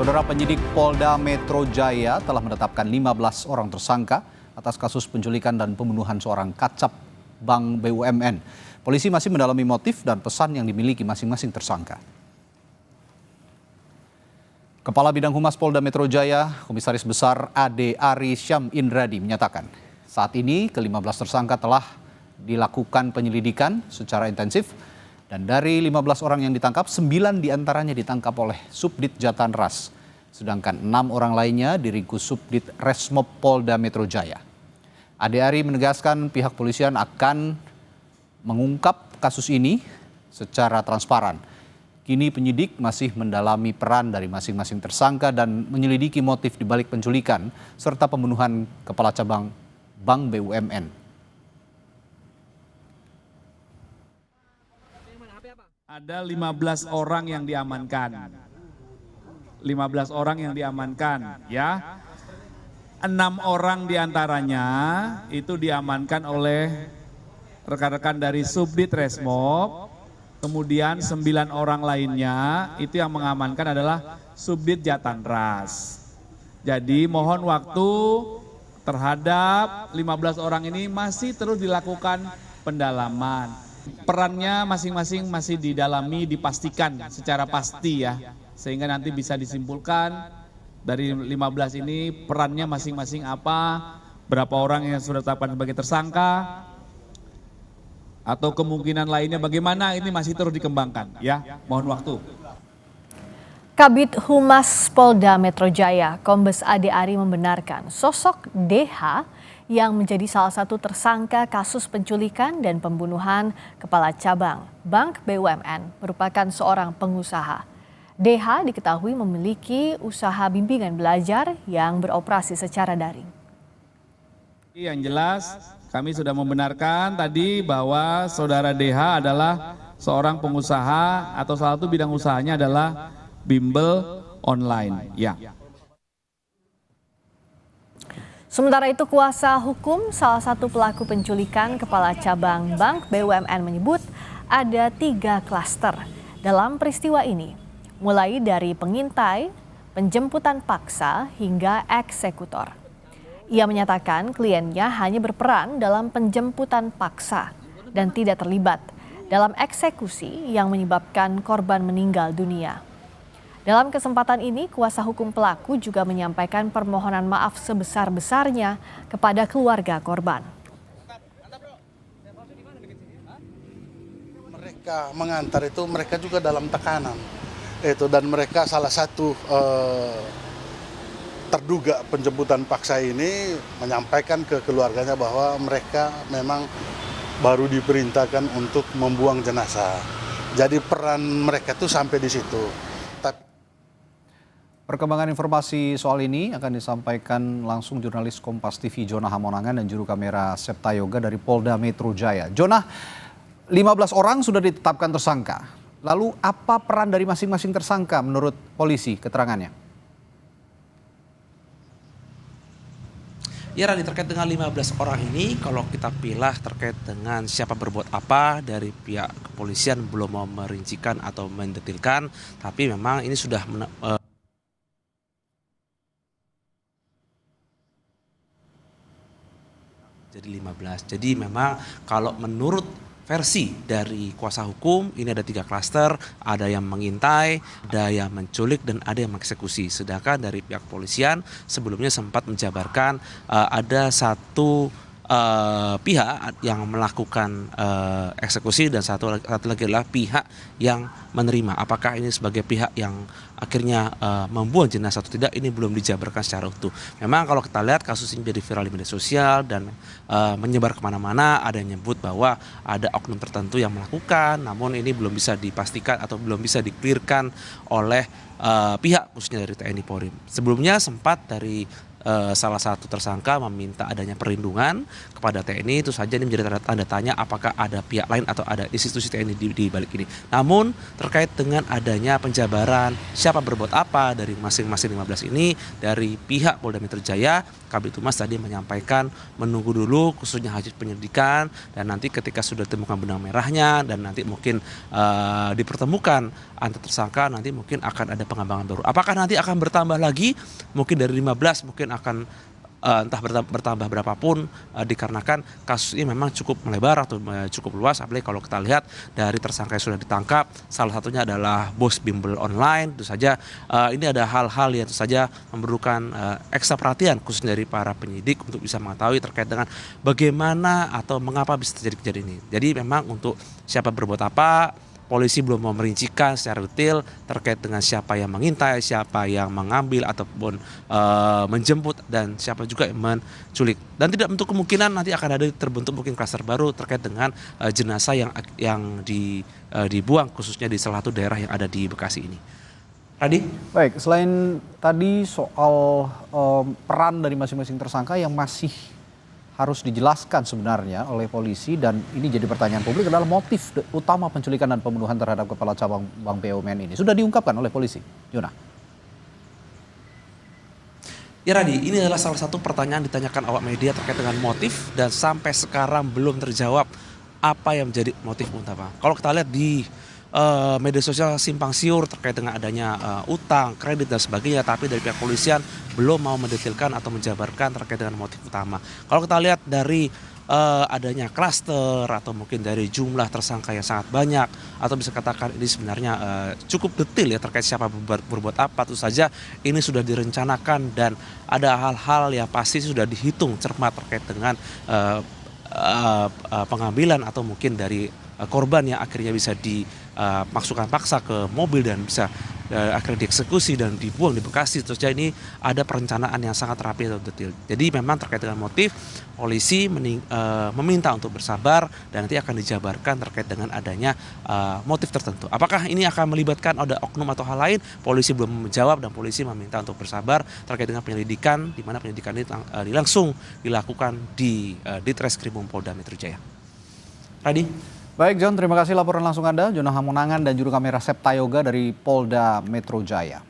Saudara, penyidik Polda Metro Jaya telah menetapkan 15 orang tersangka atas kasus penculikan dan pembunuhan seorang kacap Bank BUMN. Polisi masih mendalami motif dan pesan yang dimiliki masing-masing tersangka. Kepala Bidang Humas Polda Metro Jaya, Komisaris Besar Ade Ari Syam Indradi menyatakan, saat ini ke-15 tersangka telah dilakukan penyelidikan secara intensif. Dan dari 15 orang yang ditangkap, 9 diantaranya ditangkap oleh Subdit Jatanras. Sedangkan 6 orang lainnya diringkus Subdit Resmob Polda Metro Jaya. Ade Ari menegaskan pihak polisian akan mengungkap kasus ini secara transparan. Kini penyidik masih mendalami peran dari masing-masing tersangka dan menyelidiki motif dibalik penculikan serta pembunuhan Kepala Cabang Bank BUMN. Ada 15 orang yang diamankan. 15 orang yang diamankan, ya. 6 orang diantaranya itu diamankan oleh rekan-rekan dari Subdit Resmob. Kemudian 9 orang lainnya itu yang mengamankan adalah Subdit Jatanras. Jadi mohon waktu terhadap 15 orang ini masih terus dilakukan pendalaman. Perannya masing-masing masih didalami, dipastikan secara pasti ya. Sehingga nanti bisa disimpulkan dari 15 ini perannya masing-masing apa, berapa orang yang sudah ditetapkan sebagai tersangka, atau kemungkinan lainnya bagaimana, ini masih terus dikembangkan ya. Mohon waktu. Kabid Humas Polda Metro Jaya, Kombes Ade Ari membenarkan sosok DH yang menjadi salah satu tersangka kasus penculikan dan pembunuhan Kepala Cabang Bank BUMN merupakan seorang pengusaha. DH diketahui memiliki usaha bimbingan belajar yang beroperasi secara daring. Yang jelas kami sudah membenarkan tadi bahwa saudara DH adalah seorang pengusaha atau salah satu bidang usahanya adalah bimbel online. Ya. Sementara itu, kuasa hukum salah satu pelaku penculikan Kepala Cabang Bank BUMN menyebut ada 3 klaster dalam peristiwa ini, mulai dari pengintai, penjemputan paksa, hingga eksekutor. Ia menyatakan kliennya hanya berperan dalam penjemputan paksa dan tidak terlibat dalam eksekusi yang menyebabkan korban meninggal dunia. Dalam kesempatan ini, kuasa hukum pelaku juga menyampaikan permohonan maaf sebesar-besarnya kepada keluarga korban. Mereka mengantar itu mereka juga dalam tekanan. Dan mereka salah satu terduga penjemputan paksa ini menyampaikan ke keluarganya bahwa mereka memang baru diperintahkan untuk membuang jenazah. Jadi peran mereka itu sampai di situ. Perkembangan informasi soal ini akan disampaikan langsung jurnalis Kompas TV Jonah Hamonangan dan juru kamera Septa Yoga dari Polda Metro Jaya. Jonah, 15 orang sudah ditetapkan tersangka. Lalu apa peran dari masing-masing tersangka menurut polisi keterangannya? Ya Rani, terkait dengan 15 orang ini, kalau kita pilih terkait dengan siapa berbuat apa, dari pihak kepolisian belum mau merincikan atau mendetilkan, tapi memang ini sudah jadi 15. Jadi memang kalau menurut versi dari kuasa hukum ini ada 3 klaster, ada yang mengintai, ada yang menculik, dan ada yang mengeksekusi. Sedangkan dari pihak polisian sebelumnya sempat menjabarkan ada satu pihak yang melakukan eksekusi dan satu lagi adalah pihak yang menerima. Apakah ini sebagai pihak yang akhirnya membuang jenazah atau tidak, ini belum dijabarkan secara utuh. Memang kalau kita lihat kasus ini jadi viral di media sosial dan menyebar kemana-mana, ada yang menyebut bahwa ada oknum tertentu yang melakukan, namun ini belum bisa dipastikan atau belum bisa di-clearkan oleh pihak khususnya dari TNI Polri. Sebelumnya sempat dari salah satu tersangka meminta adanya perlindungan kepada TNI, itu saja ini menjadi tanda tanya apakah ada pihak lain atau ada institusi TNI di balik ini. Namun terkait dengan adanya penjabaran siapa berbuat apa dari masing-masing 15 ini, dari pihak Polda Metro Jaya, Kabid Humas tadi menyampaikan menunggu dulu khususnya hasil penyelidikan, dan nanti ketika sudah ditemukan benang merahnya dan nanti mungkin dipertemukan antar tersangka, nanti mungkin akan ada pengembangan baru. Apakah nanti akan bertambah lagi, mungkin dari 15 mungkin akan entah bertambah berapapun, dikarenakan kasus ini memang cukup melebar atau cukup luas, apalagi kalau kita lihat dari tersangka yang sudah ditangkap, salah satunya adalah bos bimbel online. Tentu saja ini ada hal-hal yang tentu saja memerlukan ekstra perhatian khusus dari para penyidik untuk bisa mengetahui terkait dengan bagaimana atau mengapa bisa terjadi kejadian ini. Jadi memang untuk siapa berbuat apa, polisi belum mau merincikan secara detail terkait dengan siapa yang mengintai, siapa yang mengambil ataupun menjemput, dan siapa juga yang menculik. Dan tidak untuk kemungkinan nanti akan ada terbentuk mungkin klaster baru terkait dengan jenazah yang dibuang khususnya di salah satu daerah yang ada di Bekasi ini. Radi? Baik, selain tadi soal peran dari masing-masing tersangka yang masih harus dijelaskan sebenarnya oleh polisi, dan ini jadi pertanyaan publik adalah motif utama penculikan dan pembunuhan terhadap Kepala Cabang Bank BUMN ini. Sudah diungkapkan oleh polisi, Yuna? Ya Radi, ini adalah salah satu pertanyaan ditanyakan awak media terkait dengan motif, dan sampai sekarang belum terjawab apa yang menjadi motif utama. Kalau kita lihat di media sosial simpang siur terkait dengan adanya utang, kredit dan sebagainya, tapi dari pihak polisian belum mau mendetailkan atau menjabarkan terkait dengan motif utama. Kalau kita lihat dari adanya klaster atau mungkin dari jumlah tersangka yang sangat banyak, atau bisa katakan ini sebenarnya cukup detail ya terkait siapa berbuat apa, tentu saja ini sudah direncanakan dan ada hal-hal yang pasti sudah dihitung cermat terkait dengan pengambilan atau mungkin dari korban yang akhirnya bisa dimasukkan paksa ke mobil dan bisa akhirnya dieksekusi dan dibuang di Bekasi. Terus ini ada perencanaan yang sangat rapi atau detail. Jadi memang terkait dengan motif, polisi meminta untuk bersabar dan nanti akan dijabarkan terkait dengan adanya motif tertentu. Apakah ini akan melibatkan ada oknum atau hal lain? Polisi belum menjawab, dan polisi meminta untuk bersabar terkait dengan penyelidikan, di mana penyelidikan ini langsung dilakukan di Ditreskrimum Polda Metro Jaya. Radi? Baik John, terima kasih laporan langsung Anda. Jona Hamonangan dan juru kamera Septa Yoga dari Polda Metro Jaya.